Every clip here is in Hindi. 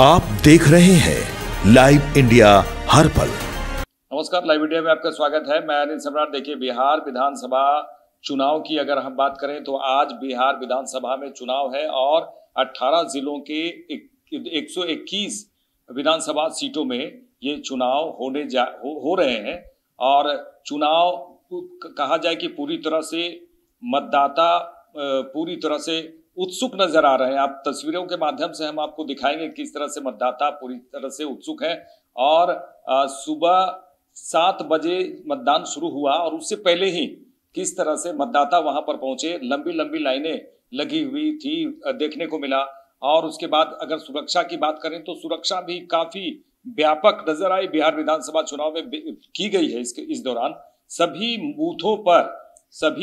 आप देख रहे हैं लाइव इंडिया हर पल। नमस्कार, लाइव इंडिया में आपका स्वागत है। मैं अनिल सम्राट। देखिए, बिहार विधानसभा चुनाव की अगर हम बात करें तो आज बिहार विधानसभा में चुनाव है और 18 जिलों के 121 विधानसभा सीटों में ये चुनाव हो रहे हैं। और चुनाव कहा जाए कि पूरी तरह से मतदाता पूरी तरह से उत्सुक नजर आ रहे हैं। आप तस्वीरों के माध्यम से हम आपको दिखाएंगे किस तरह से मतदाता पूरी तरह से उत्सुक है। और सुबह 7 बजे मतदान शुरू हुआ और उससे पहले ही किस तरह से मतदाता वहां पर पहुंचे, लंबी लंबी लाइनें लगी हुई थी देखने को मिला। और उसके बाद अगर सुरक्षा की बात करें तो सुरक्षा भी काफी व्यापक नजर आई बिहार विधानसभा चुनाव में की गई है। इस दौरान सभी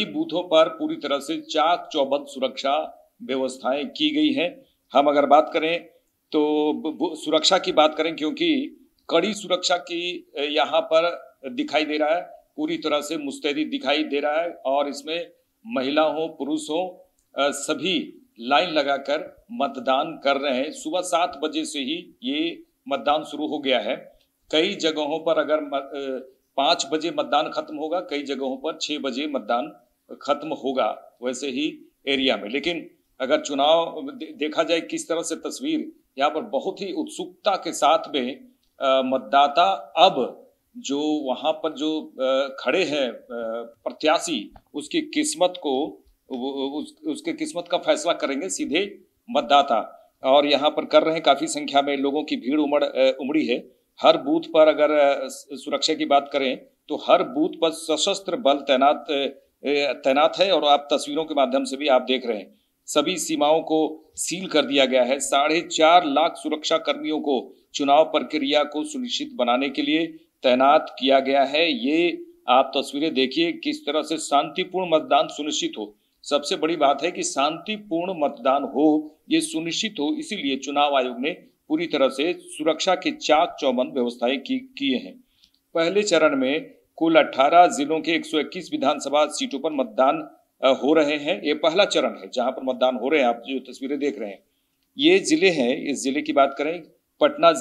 बूथों पर पूरी तरह से चाक चौबंद सुरक्षा व्यवस्थाएं की गई हैं। हम अगर बात करें तो सुरक्षा की बात करें, क्योंकि कड़ी सुरक्षा की यहाँ पर दिखाई दे रहा है, पूरी तरह से मुस्तैदी दिखाई दे रहा है। और इसमें महिला हो पुरुष हो सभी लाइन लगाकर मतदान कर रहे हैं। सुबह 7 बजे से ही ये मतदान शुरू हो गया है। कई जगहों पर अगर 5 बजे मतदान खत्म होगा, कई जगहों पर 6 बजे मतदान खत्म होगा वैसे ही एरिया में। लेकिन अगर चुनाव देखा जाए किस तरह से तस्वीर यहाँ पर बहुत ही उत्सुकता के साथ में मतदाता अब जो वहां पर जो खड़े हैं प्रत्याशी, उसकी किस्मत को उसके किस्मत का फैसला करेंगे सीधे मतदाता। और यहाँ पर कर रहे हैं, काफी संख्या में लोगों की भीड़ उमड़ी है। हर बूथ पर अगर सुरक्षा की बात करें तो हर बूथ पर सशस्त्र बल तैनात है। और आप तस्वीरों के माध्यम से भी आप देख रहे हैं, सभी सीमाओं को सील कर दिया गया है। 4.5 लाख सुरक्षा कर्मियों को चुनाव प्रक्रिया को सुनिश्चित बनाने के लिए तैनात किया गया है। ये आप तस्वीरें देखिए किस तरह से शांतिपूर्ण मतदान सुनिश्चित हो। सबसे बड़ी बात है कि शांतिपूर्ण मतदान हो, ये सुनिश्चित हो, इसीलिए चुनाव आयोग ने पूरी तरह से सुरक्षा के चाक चौबंद व्यवस्थाएं किए हैं। पहले चरण में कुल 18 जिलों के 121 विधानसभा सीटों पर मतदान हो रहे हैं। ये पहला चरण है जहां पर मतदान हो रहे हैं। आप जो तस्वीरें देख रहे हैं ये जिले हैं। इस जिले की बात करें, पटना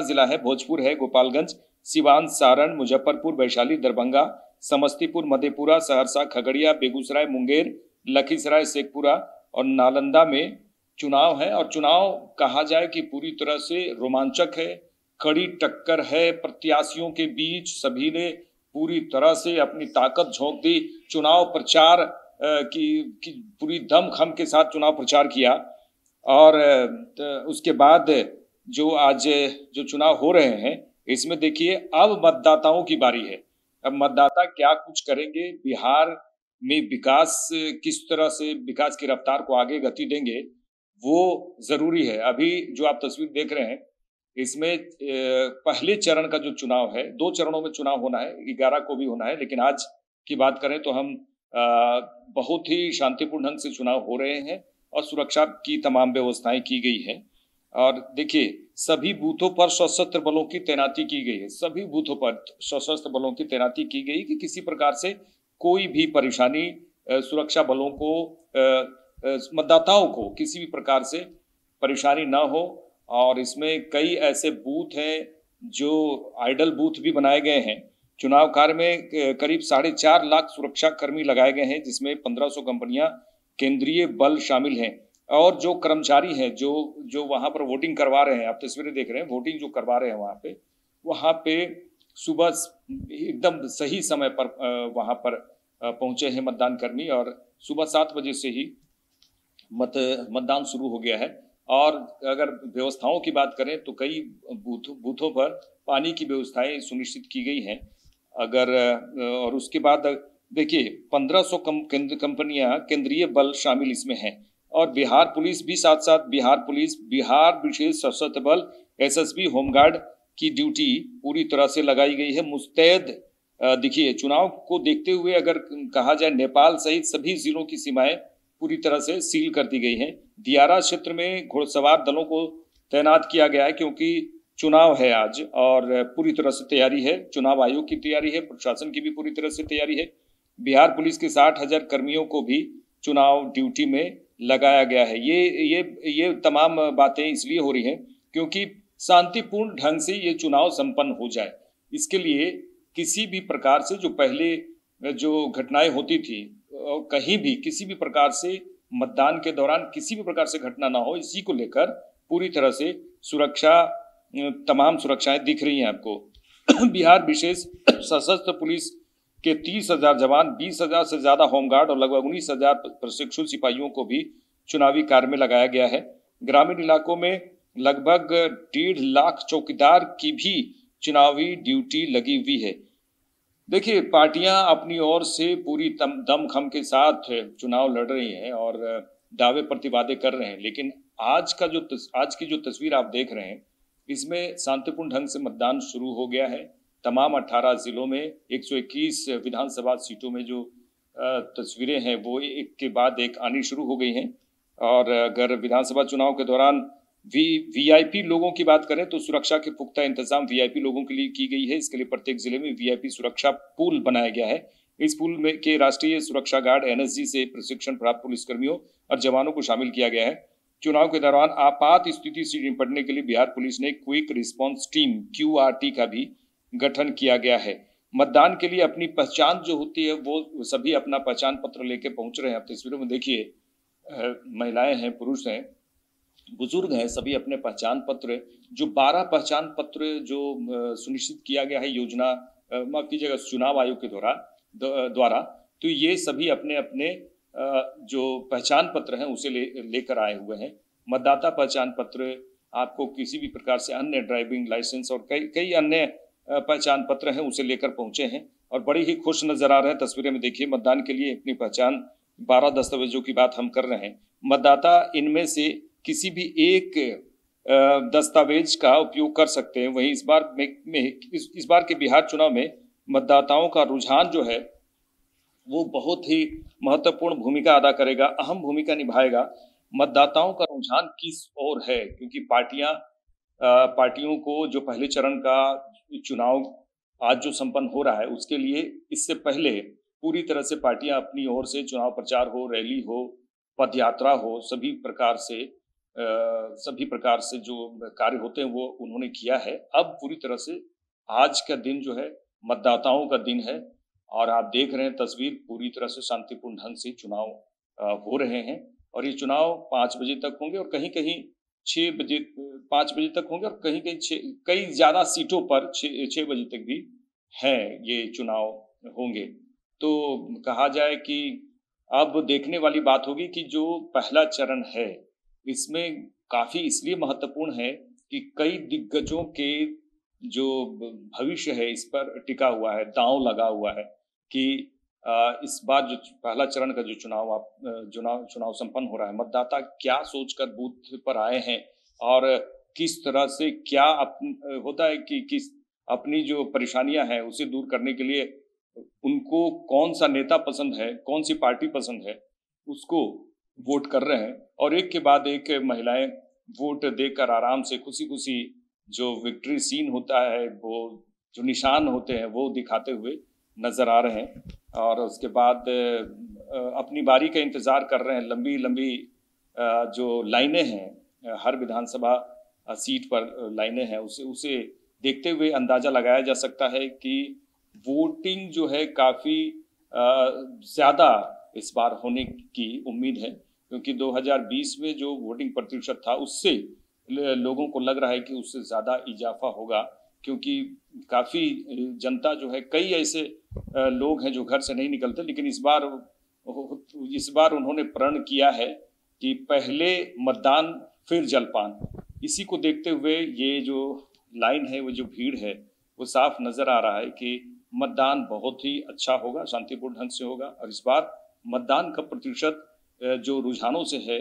जिला है, भोजपुर है, गोपालगंज, सिवान, सारण, मुजफ्फरपुर, वैशाली, दरभंगा, समस्तीपुर, मधेपुरा, सहरसा, खगड़िया, बेगूसराय, मुंगेर, लखीसराय, शेखपुरा और नालंदा में चुनाव है। और चुनाव कहा जाए कि पूरी तरह से रोमांचक है, कड़ी टक्कर है प्रत्याशियों के बीच। सभी ने पूरी तरह से अपनी ताकत झोंक दी। चुनाव प्रचार की पूरी दमखम के साथ चुनाव प्रचार किया। और उसके बाद जो चुनाव हो रहे हैं इसमें देखिए अब मतदाताओं की बारी है। अब मतदाता क्या कुछ करेंगे, बिहार में विकास किस तरह से विकास की रफ्तार को आगे गति देंगे, वो जरूरी है। अभी जो आप तस्वीर देख रहे हैं इसमें पहले चरण का जो चुनाव है, 2 चरणों में चुनाव होना है, 11 को भी होना है। लेकिन आज की बात करें तो हम बहुत ही शांतिपूर्ण ढंग से चुनाव हो रहे हैं और सुरक्षा की तमाम व्यवस्थाएं की गई है। और देखिए सभी बूथों पर सशस्त्र बलों की तैनाती की गई है। सभी बूथों पर सशस्त्र बलों की तैनाती की गई कि किसी प्रकार से कोई भी परेशानी सुरक्षा बलों को मतदाताओं को किसी भी प्रकार से परेशानी ना हो। और इसमें कई ऐसे बूथ हैं जो आइडल बूथ भी बनाए गए हैं। चुनाव कार्य में करीब 4.5 लाख सुरक्षा कर्मी लगाए गए हैं, जिसमें 1500 कंपनियां केंद्रीय बल शामिल हैं। और जो कर्मचारी हैं जो वहां पर वोटिंग करवा रहे हैं, आप तस्वीरें देख रहे हैं, वोटिंग जो करवा रहे हैं वहां पे सुबह एकदम सही समय पर वहां पर पहुंचे हैं मतदान कर्मी। और सुबह 7 बजे से ही मतदान शुरू हो गया है। और अगर व्यवस्थाओं की बात करें तो कई बूथों पर पानी की व्यवस्थाएं सुनिश्चित की गई हैं। और उसके बाद देखिए 1500 कंपनियां केंद्रीय बल शामिल इसमें हैं। और बिहार पुलिस भी साथ साथ बिहार विशेष सशस्त्र बल, एसएसबी, होमगार्ड की ड्यूटी पूरी तरह से लगाई गई है, मुस्तैद। देखिए चुनाव को देखते हुए अगर कहा जाए नेपाल सहित सभी जिलों की सीमाएं पूरी तरह से सील कर दी गई हैं। दियारा क्षेत्र में घुड़सवार दलों को तैनात किया गया है, क्योंकि चुनाव है आज और पूरी तरह से तैयारी है। चुनाव आयोग की तैयारी है, प्रशासन की भी पूरी तरह से तैयारी है। बिहार पुलिस के 60,000 कर्मियों को भी चुनाव ड्यूटी में लगाया गया है। ये तमाम बातें इसलिए हो रही हैं क्योंकि शांतिपूर्ण ढंग से ये चुनाव संपन्न हो जाए। इसके लिए किसी भी प्रकार से जो पहले जो घटनाएं होती थी, कहीं भी किसी भी प्रकार से मतदान के दौरान किसी भी प्रकार से घटना ना हो, इसी को लेकर पूरी तरह से सुरक्षा, तमाम सुरक्षाएं दिख रही हैं आपको। बिहार विशेष सशस्त्र पुलिस के 30,000 जवान, 20,000 से ज्यादा होमगार्ड और लगभग 19,000 प्रशिक्षु सिपाहियों को भी चुनावी कार्य में लगाया गया है। ग्रामीण इलाकों में लगभग 1.5 लाख चौकीदार की भी चुनावी ड्यूटी लगी हुई है। देखिए, पार्टियां अपनी ओर से पूरी दमखम के साथ चुनाव लड़ रही हैं और दावे प्रतिवादे कर रहे हैं, लेकिन आज की जो तस्वीर आप देख रहे हैं, इसमें शांतिपूर्ण ढंग से मतदान शुरू हो गया है। तमाम 18 जिलों में 121 विधानसभा सीटों में जो तस्वीरें हैं वो एक के बाद एक आनी शुरू हो गई हैं। और अगर विधानसभा चुनाव के दौरान वीआईपी लोगों की बात करें तो सुरक्षा के पुख्ता इंतजाम वीआईपी लोगों के लिए की गई है। इसके लिए प्रत्येक जिले में वीआईपी सुरक्षा पूल बनाया गया है। इस पूल में के राष्ट्रीय सुरक्षा गार्ड एनएसजी से प्रशिक्षण प्राप्त पुलिसकर्मियों और जवानों को शामिल किया गया है। चुनाव के दौरान आपात स्थिति से निपटने के लिए बिहार पुलिस ने क्विक रिस्पांस टीम QRT का भी गठन किया गया है। मतदान के लिए अपनी पहचान जो होती है वो सभी अपना पहचान पत्र लेके पहुंच रहे हैं। आप तस्वीरों में देखिए, महिलाएं हैं, पुरुष हैं, बुजुर्ग हैं, सभी अपने पहचान पत्र, जो 12 पहचान पत्र जो सुनिश्चित किया गया है योजना, माफ कीजिएगा, चुनाव आयोग के द्वारा, तो ये सभी अपने अपने जो पहचान पत्र हैं उसे लेकर आए हुए हैं। मतदाता पहचान पत्र, आपको किसी भी प्रकार से अन्य ड्राइविंग लाइसेंस और कई अन्य पहचान पत्र हैं उसे लेकर पहुंचे हैं और बड़ी ही खुश नजर आ रहे हैं। तस्वीरें में देखिए, मतदान के लिए अपनी पहचान 12 दस्तावेजों की बात हम कर रहे हैं। मतदाता इनमें से किसी भी एक दस्तावेज का उपयोग कर सकते हैं। वहीं इस बार के बिहार चुनाव में मतदाताओं का रुझान जो है वो बहुत ही महत्वपूर्ण भूमिका अदा करेगा, अहम भूमिका निभाएगा। मतदाताओं का रुझान किस ओर है, क्योंकि पार्टियों को जो पहले चरण का चुनाव आज जो संपन्न हो रहा है उसके लिए इससे पहले पूरी तरह से पार्टियां अपनी ओर से चुनाव प्रचार हो, रैली हो, पदयात्रा हो, सभी प्रकार से जो कार्य होते हैं वो उन्होंने किया है। अब पूरी तरह से आज का दिन जो है मतदाताओं का दिन है और आप देख रहे हैं तस्वीर, पूरी तरह से शांतिपूर्ण ढंग से चुनाव हो रहे हैं और ये चुनाव 5 बजे तक होंगे और कहीं-कहीं 5 बजे तक होंगे और कहीं-कहीं कई ज्यादा सीटों पर 6 बजे तक भी है ये चुनाव होंगे। तो कहा जाए कि अब देखने वाली बात होगी कि जो पहला चरण है इसमें काफी इसलिए महत्वपूर्ण है कि कई दिग्गजों के जो भविष्य है इस पर टिका हुआ है, दांव लगा हुआ है कि इस बार जो पहला चरण का जो चुनाव संपन्न हो रहा है, मतदाता क्या सोचकर बूथ पर आए हैं और किस तरह से क्या होता है कि किस अपनी जो परेशानियां हैं उसे दूर करने के लिए उनको कौन सा नेता पसंद है, कौन सी पार्टी पसंद है, उसको वोट कर रहे हैं और एक के बाद एक महिलाएं वोट देकर आराम से खुशी जो विक्ट्री सीन होता है, वो जो निशान होते हैं वो दिखाते हुए नजर आ रहे हैं और उसके बाद अपनी बारी का इंतजार कर रहे हैं। लंबी जो लाइनें हैं, हर विधानसभा सीट पर लाइनें हैं, उसे देखते हुए अंदाजा लगाया जा सकता है कि वोटिंग जो है काफी ज्यादा इस बार होने की उम्मीद है, क्योंकि 2020 में जो वोटिंग प्रतिशत था उससे लोगों को लग रहा है कि उससे ज्यादा इजाफा होगा, क्योंकि काफी जनता जो है, कई ऐसे लोग हैं जो घर से नहीं निकलते, लेकिन इस बार उन्होंने प्रण किया है कि पहले मतदान फिर जलपान। इसी को देखते हुए ये जो लाइन है, वो जो भीड़ है, वो साफ नजर आ रहा है कि मतदान बहुत ही अच्छा होगा, शांतिपूर्ण ढंग से होगा और इस बार मतदान का प्रतिशत जो रुझानों से है,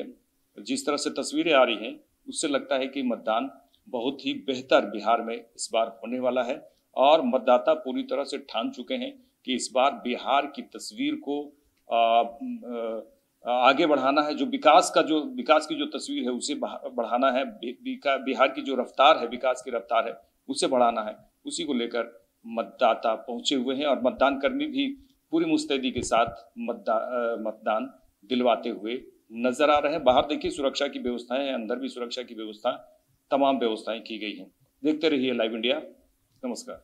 जिस तरह से तस्वीरें आ रही हैं, उससे लगता है कि मतदान बहुत ही बेहतर बिहार में इस बार होने वाला है और मतदाता पूरी तरह से ठान चुके हैं कि इस बार बिहार की तस्वीर को आगे बढ़ाना है। जो विकास की जो तस्वीर है उसे बढ़ाना है, बिहार की जो रफ्तार है, विकास की रफ्तार है, उसे बढ़ाना है। उसी को लेकर मतदाता पहुंचे हुए हैं और मतदान कर्मी भी पूरी मुस्तैदी के साथ मतदान दिलवाते हुए नजर आ रहे हैं। बाहर देखिए सुरक्षा की व्यवस्थाएं हैं, अंदर भी सुरक्षा की व्यवस्था तमाम व्यवस्थाएं की गई हैं। देखते रहिए लाइव इंडिया। नमस्कार।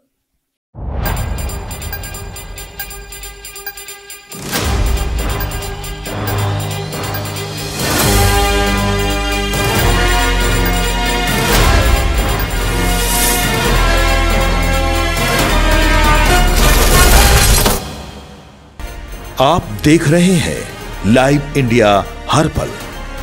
आप देख रहे हैं लाइव इंडिया हर पल।